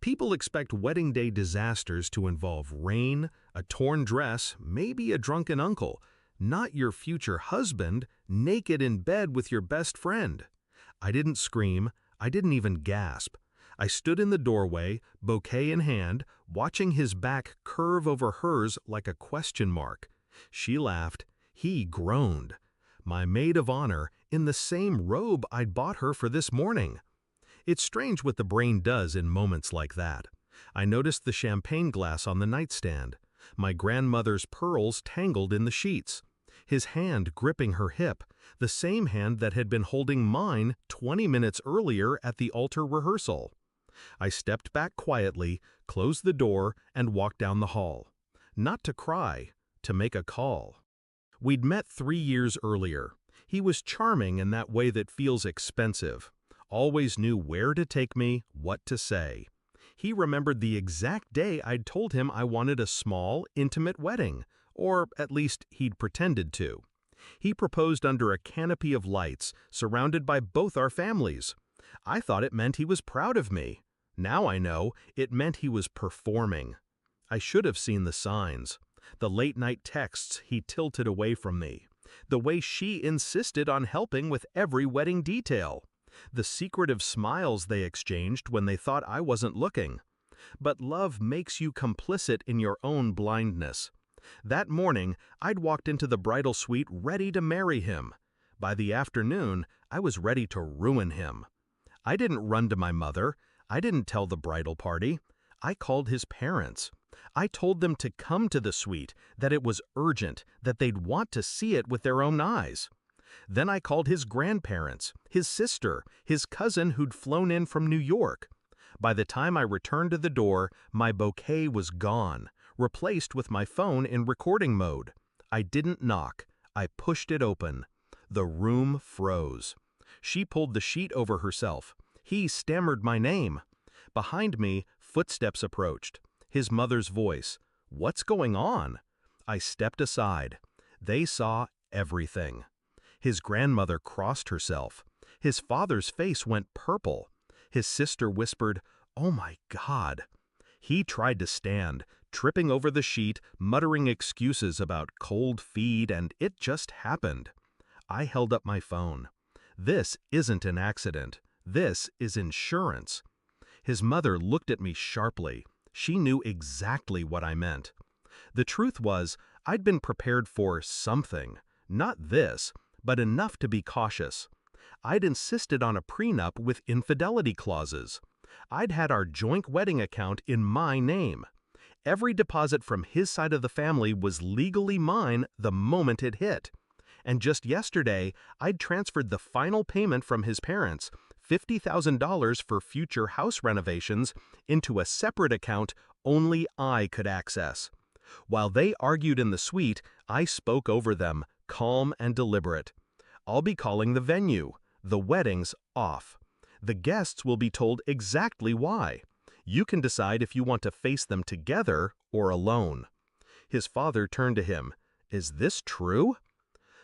People expect wedding day disasters to involve rain, a torn dress, maybe a drunken uncle, not your future husband naked in bed with your best friend. I didn't scream, I didn't even gasp. I stood in the doorway, bouquet in hand, watching his back curve over hers like a question mark. She laughed, he groaned. My maid of honor, in the same robe I'd bought her for this morning. It's strange what the brain does in moments like that. I noticed the champagne glass on the nightstand, my grandmother's pearls tangled in the sheets, his hand gripping her hip, the same hand that had been holding mine 20 minutes earlier at the altar rehearsal. I stepped back quietly, closed the door, and walked down the hall. Not to cry, to make a call. We'd met 3 years earlier. He was charming in that way that feels expensive. Always knew where to take me, what to say. He remembered the exact day I'd told him I wanted a small, intimate wedding, or at least he'd pretended to. He proposed under a canopy of lights, surrounded by both our families. I thought it meant he was proud of me. Now I know it meant he was performing. I should have seen the signs. The late-night texts he tilted away from me. The way she insisted on helping with every wedding detail. The secretive smiles they exchanged when they thought I wasn't looking. But love makes you complicit in your own blindness. That morning, I'd walked into the bridal suite ready to marry him. By the afternoon, I was ready to ruin him. I didn't run to my mother. I didn't tell the bridal party. I called his parents. I told them to come to the suite, that it was urgent, that they'd want to see it with their own eyes. Then I called his grandparents, his sister, his cousin who'd flown in from New York. By the time I returned to the door, my bouquet was gone, replaced with my phone in recording mode. I didn't knock. I pushed it open. The room froze. She pulled the sheet over herself. He stammered my name. Behind me, footsteps approached. His mother's voice. "What's going on?" I stepped aside. They saw everything. His grandmother crossed herself. His father's face went purple. His sister whispered, "Oh my God." He tried to stand, tripping over the sheet, muttering excuses about cold feet, and it just happened. I held up my phone. This isn't an accident. This is insurance. His mother looked at me sharply. She knew exactly what I meant. The truth was, I'd been prepared for something. Not this, but enough to be cautious. I'd insisted on a prenup with infidelity clauses. I'd had our joint wedding account in my name. Every deposit from his side of the family was legally mine the moment it hit. And just yesterday, I'd transferred the final payment from his parents, $50,000 for future house renovations, into a separate account only I could access. While they argued in the suite, I spoke over them, calm and deliberate. "I'll be calling the venue. The wedding's off. The guests will be told exactly why. You can decide if you want to face them together or alone." His father turned to him. "Is this true?"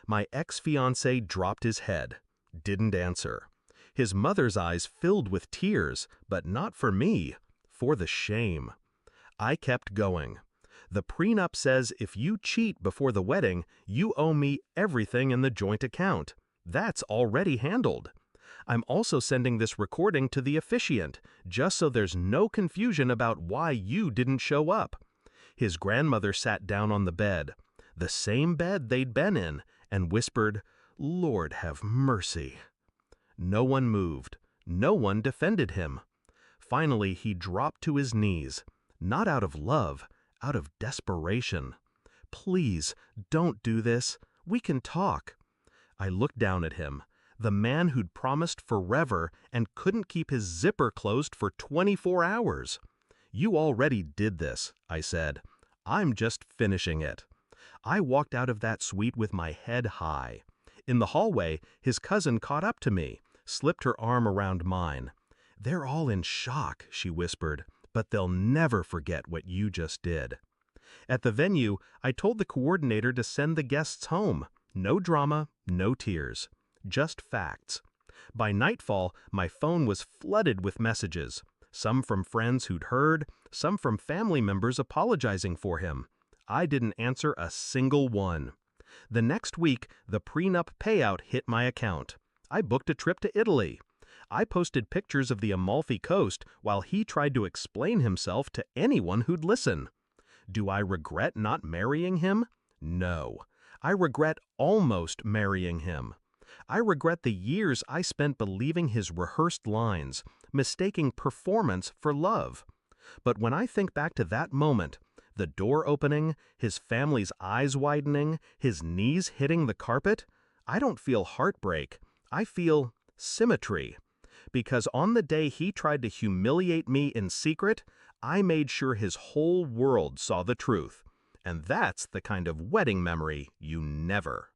My ex-fiancé dropped his head. Didn't answer. His mother's eyes filled with tears, but not for me, for the shame. I kept going. "The prenup says if you cheat before the wedding, you owe me everything in the joint account. That's already handled. I'm also sending this recording to the officiant, just so there's no confusion about why you didn't show up." His grandmother sat down on the bed, the same bed they'd been in, and whispered, "Lord have mercy." No one moved. No one defended him. Finally, he dropped to his knees, not out of love, out of desperation. "Please, don't do this. We can talk." I looked down at him, the man who'd promised forever and couldn't keep his zipper closed for 24 hours. "You already did this," I said. "I'm just finishing it." I walked out of that suite with my head high. In the hallway, his cousin caught up to me, slipped her arm around mine. "They're all in shock," she whispered, "but they'll never forget what you just did." At the venue, I told the coordinator to send the guests home. No drama, no tears. Just facts. By nightfall, my phone was flooded with messages. Some from friends who'd heard, some from family members apologizing for him. I didn't answer a single one. The next week, the prenup payout hit my account. I booked a trip to Italy. I posted pictures of the Amalfi Coast while he tried to explain himself to anyone who'd listen. Do I regret not marrying him? No. I regret almost marrying him. I regret the years I spent believing his rehearsed lines, mistaking performance for love. But when I think back to that moment, the door opening, his family's eyes widening, his knees hitting the carpet, I don't feel heartbreak. I feel symmetry. Because on the day he tried to humiliate me in secret, I made sure his whole world saw the truth. And that's the kind of wedding memory you never